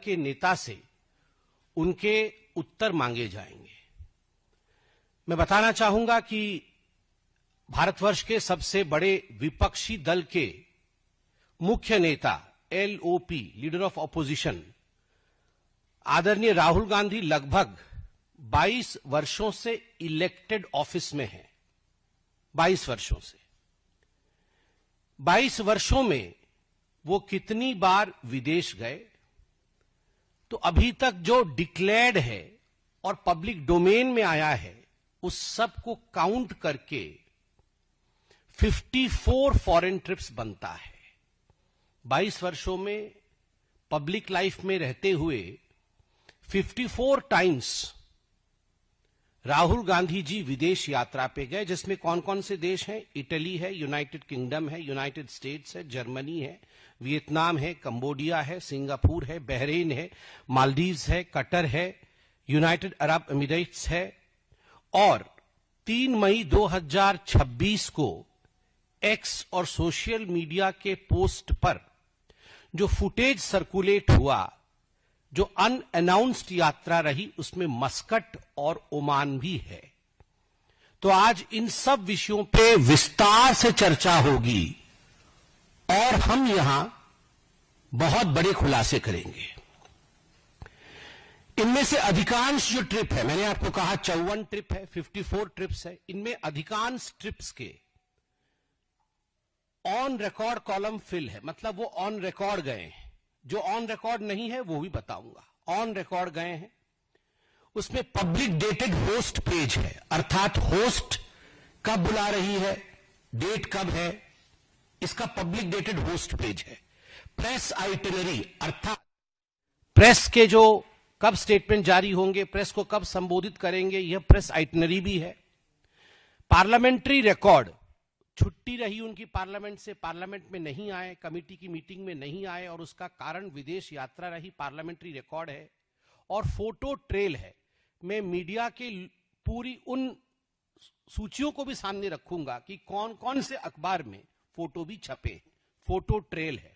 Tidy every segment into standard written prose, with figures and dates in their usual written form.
के नेता से उनके उत्तर मांगे जाएंगे। मैं बताना चाहूंगा कि भारतवर्ष के सबसे बड़े विपक्षी दल के मुख्य नेता एलओपी, लीडर ऑफ ऑपोजिशन, आदरणीय राहुल गांधी लगभग 22 वर्षों से इलेक्टेड ऑफिस में हैं। 22 वर्षों से 22 वर्षों में वो कितनी बार विदेश गए, तो अभी तक जो डिक्लेयर्ड है और पब्लिक डोमेन में आया है उस सब को काउंट करके 54 फॉरेन ट्रिप्स बनता है। 22 वर्षों में पब्लिक लाइफ में रहते हुए 54 टाइम्स राहुल गांधी जी विदेश यात्रा पे गए, जिसमें कौन कौन से देश हैं? इटली है, यूनाइटेड किंगडम है, यूनाइटेड स्टेट्स है, जर्मनी है, वियतनाम है, कंबोडिया है, सिंगापुर है, बहरीन है, मालदीव्स है, कतर है, यूनाइटेड अरब एमिरेट्स है। और 3 मई 2026 को एक्स और सोशल मीडिया के पोस्ट पर जो फुटेज सर्कुलेट हुआ, जो अनअनाउंस्ड यात्रा रही, उसमें मस्कट और ओमान भी है। तो आज इन सब विषयों पे विस्तार से चर्चा होगी और हम यहां बहुत बड़े खुलासे करेंगे। इनमें से अधिकांश जो ट्रिप है, मैंने आपको कहा 54 ट्रिप है, 54 ट्रिप्स है, इनमें अधिकांश ट्रिप्स के ऑन रिकॉर्ड कॉलम फिल है, मतलब वो ऑन रिकॉर्ड गए हैं। जो ऑन रिकॉर्ड नहीं है वो भी बताऊंगा। ऑन रिकॉर्ड गए हैं, उसमें पब्लिक डेटेड होस्ट पेज है, अर्थात होस्ट कब बुला रही है, डेट कब है, इसका पब्लिक डेटेड होस्ट पेज है। प्रेस आइटिनरी, अर्थात प्रेस के जो कब स्टेटमेंट जारी होंगे, प्रेस को कब संबोधित करेंगे, यह प्रेस आइटिनरी भी है। पार्लियामेंट्री रिकॉर्ड, छुट्टी रही उनकी पार्लियामेंट से, पार्लियामेंट में नहीं आए, कमेटी की मीटिंग में नहीं आए और उसका कारण विदेश यात्रा रही, पार्लियामेंट्री रिकॉर्ड है। और फोटो ट्रेल है। मैं मीडिया के पूरी उन सूचियों को भी सामने रखूंगा कि कौन कौन से अखबार में फोटो भी छपे हैं। फोटो ट्रेल है।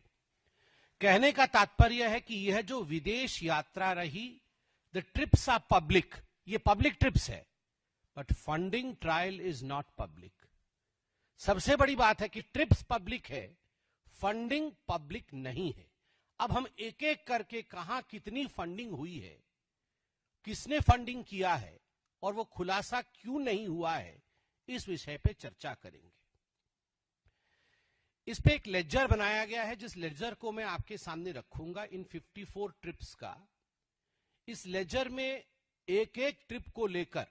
कहने का तात्पर्य है कि यह जो विदेश यात्रा रही, द ट्रिप्स आर पब्लिक, ये पब्लिक ट्रिप्स है, but funding trial is not public. सबसे बड़ी बात है कि ट्रिप्स पब्लिक है, फंडिंग पब्लिक नहीं है। अब हम एक एक करके कहां कितनी फंडिंग हुई है, किसने फंडिंग किया है और वो खुलासा क्यों नहीं हुआ है, इस विषय पे चर्चा करेंगे। इस पे एक लेजर बनाया गया है, जिस लेजर को मैं आपके सामने रखूंगा इन 54 ट्रिप्स का। इस लेजर में एक एक ट्रिप को लेकर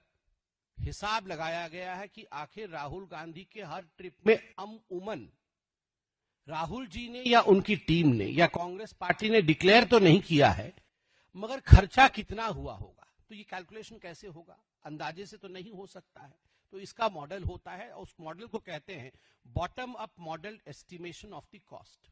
हिसाब लगाया गया है कि आखिर राहुल गांधी के हर ट्रिप में अमूमन राहुल जी ने या उनकी टीम ने या कांग्रेस पार्टी ने डिक्लेयर तो नहीं किया है, मगर खर्चा कितना हुआ होगा। तो ये कैलकुलेशन कैसे होगा? अंदाजे से तो नहीं हो सकता है, तो इसका मॉडल होता है और उस मॉडल को कहते हैं bottom up model estimation of the cost.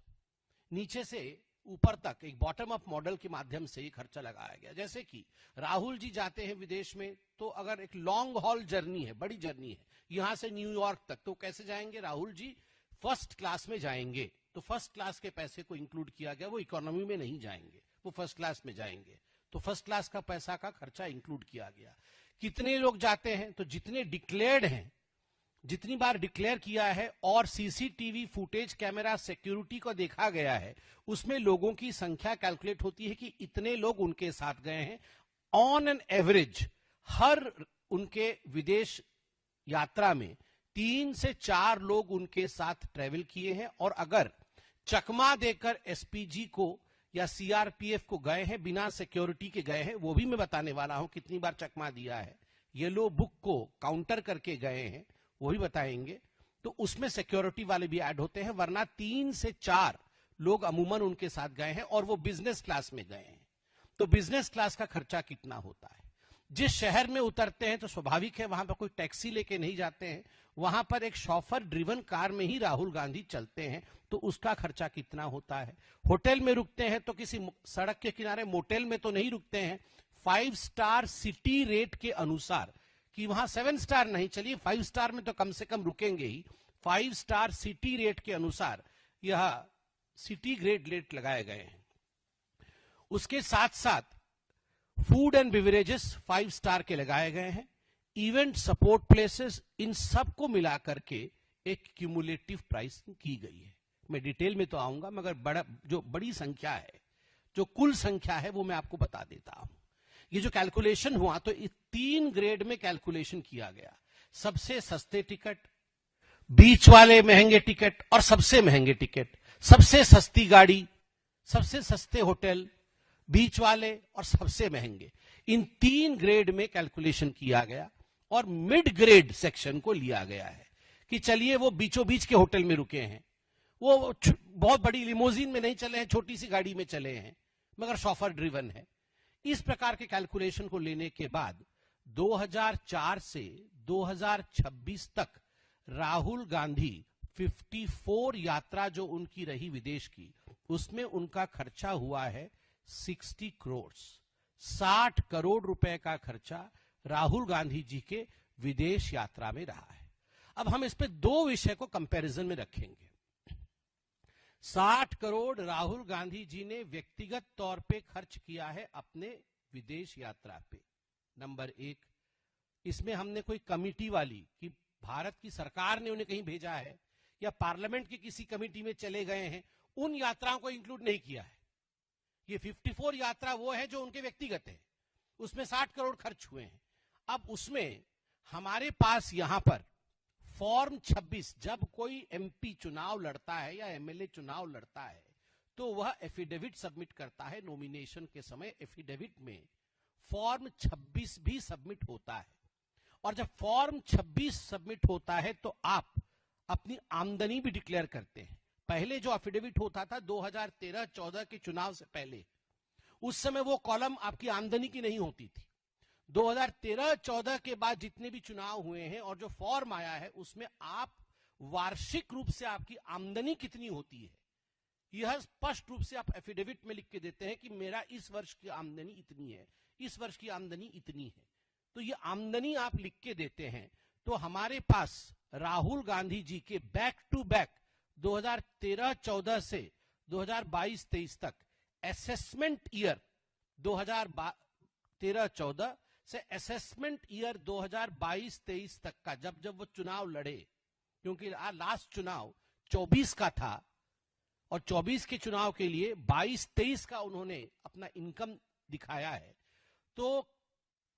नीचे से ऊपर तक एक बॉटम अप मॉडल के माध्यम से ये खर्चा लगाया गया। जैसे कि राहुल जी जाते हैं विदेश में, तो अगर एक लॉन्ग हॉल जर्नी है, बड़ी जर्नी है, यहां से न्यूयॉर्क तक, तो कैसे जाएंगे? राहुल जी फर्स्ट क्लास में जाएंगे, तो फर्स्ट क्लास के पैसे को इंक्लूड किया गया। वो इकोनॉमी में नहीं जाएंगे, वो फर्स्ट क्लास में जाएंगे, तो फर्स्ट क्लास का पैसा का खर्चा इंक्लूड किया गया। कितने लोग जाते हैं? तो जितने डिक्लेयर्ड हैं, जितनी बार डिक्लेयर किया है और सीसीटीवी फुटेज कैमरा सिक्योरिटी को देखा गया है, उसमें लोगों की संख्या कैलकुलेट होती है कि इतने लोग उनके साथ गए हैं। ऑन एन एवरेज हर उनके विदेश यात्रा में 3 से 4 लोग उनके साथ ट्रेवल किए हैं। और अगर चकमा देकर एसपीजी को या सीआरपीएफ को गए हैं, बिना सिक्योरिटी के गए हैं, वो भी मैं बताने वाला हूं कितनी बार चकमा दिया है। येलो बुक को काउंटर करके गए हैं, वो भी बताएंगे। तो उसमें सिक्योरिटी वाले भी ऐड होते हैं, वरना 3 से 4 लोग अमूमन उनके साथ गए हैं और वो बिजनेस क्लास में गए हैं। तो बिजनेस क्लास का खर्चा कितना होता है? जिस शहर में उतरते हैं तो स्वाभाविक है वहां पर कोई टैक्सी लेके नहीं जाते हैं, वहां पर एक शॉफर ड्रिवन कार में ही राहुल गांधी चलते हैं, तो उसका खर्चा कितना होता है? होटल में रुकते हैं तो किसी सड़क के किनारे मोटेल में तो नहीं रुकते हैं, 5 स्टार सिटी रेट के अनुसार, कि वहां 7 स्टार नहीं, चलिए 5 स्टार में तो कम से कम रुकेंगे ही, 5 स्टार सिटी रेट के अनुसार यह सिटी ग्रेड रेट लगाए गए हैं। उसके साथ साथ फूड एंड बिवरेजेस 5 स्टार के लगाए गए हैं, इवेंट सपोर्ट प्लेसेस, इन सब को मिलाकर के एक क्यूमुलेटिव प्राइसिंग की गई है। मैं डिटेल में तो आऊंगा, मगर जो बड़ी संख्या है, जो कुल संख्या है, वो मैं आपको बता देता हूं। ये जो कैलकुलेशन हुआ, तो इस 3 ग्रेड में कैलकुलेशन किया गया। सबसे सस्ते टिकट, बीच वाले महंगे टिकट और सबसे महंगे टिकट, सबसे सस्ती गाड़ी, सबसे सस्ते होटल, बीच वाले और सबसे महंगे, इन 3 ग्रेड में कैलकुलेशन किया गया और मिड ग्रेड सेक्शन को लिया गया है कि चलिए वो बीचों बीच के होटल में रुके हैं, वो बहुत बड़ी लिमोजिन में नहीं चले हैं, छोटी सी गाड़ी में चले हैं, मगर शॉफर ड्रिवन है। इस प्रकार के कैलकुलेशन को लेने के बाद 2004 से 2026 तक राहुल गांधी 54 यात्रा जो उनकी रही विदेश की, उसमें उनका खर्चा हुआ है 60 करोड़, 60 करोड़ रुपए का खर्चा राहुल गांधी जी के विदेश यात्रा में रहा है। अब हम इस पे 2 विषय को कंपैरिजन में रखेंगे। 60 करोड़ राहुल गांधी जी ने व्यक्तिगत तौर पे खर्च किया है अपने विदेश यात्रा पे, नंबर 1। इसमें हमने कोई कमिटी वाली कि भारत की सरकार ने उन्हें कहीं भेजा है या पार्लियामेंट की किसी कमिटी में चले गए हैं, उन यात्राओं को इंक्लूड नहीं किया है। ये 54 यात्रा वो है जो उनके व्यक्तिगत है, उसमें 60 करोड़ खर्च हुए हैं। अब उसमें हमारे पास यहां पर फॉर्म 26, जब कोई एमपी चुनाव लड़ता है या एमएलए चुनाव लड़ता है, तो वह एफिडेविट सबमिट करता है। नॉमिनेशन के समय एफिडेविट में फॉर्म 26 भी सबमिट होता है, और जब फॉर्म 26 सबमिट होता है तो आप अपनी आमदनी भी डिक्लेयर करते हैं। पहले जो एफिडेविट होता था 2013-14 के चुनाव से पहले, उस समय वो कॉलम आपकी आमदनी की नहीं होती थी। 2013-14 के बाद जितने भी चुनाव हुए हैं और जो फॉर्म आया है, उसमें आप वार्षिक रूप से आपकी आमदनी कितनी होती है, यह स्पष्ट रूप से आप एफिडेविट में लिख के देते हैं कि मेरा इस वर्ष की आमदनी इतनी है, इस वर्ष की आमदनी इतनी है। तो ये आमदनी आप लिख के देते हैं। तो हमारे पास राहुल गांधी जी के बैक टू बैक 2013-14 से 2022-23 तक असेसमेंट ईयर 2013-14 से असेसमेंट ईयर 2022-23 तक का, जब वो चुनाव लड़े, क्योंकि लास्ट चुनाव 24 का था और 24 के चुनाव के लिए 22-23 का उन्होंने अपना इनकम दिखाया है, तो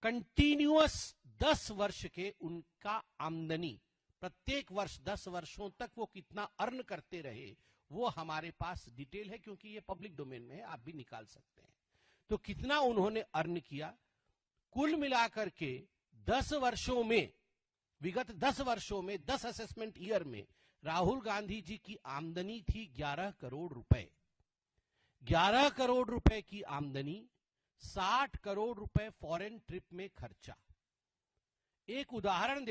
कंटिन्यूअस 10 वर्ष के उनका आमदनी, प्रत्येक वर्ष 10 वर्षों तक वो कितना अर्न करते रहे, वो हमारे पास डिटेल है, क्योंकि ये पब्लिक डोमेन में है, आप भी निकाल सकते हैं। तो कितना उन्होंने अर्न किया, कुल मिलाकर के 10 वर्षों में, विगत 10 वर्षों में, 10 असेसमेंट ईयर में राहुल गांधी जी की आमदनी थी 11 करोड़ रुपए। 11 करोड़ रुपए की आमदनी, 60 करोड़ रुपए फॉरेन ट्रिप में खर्चा। एक उदाहरण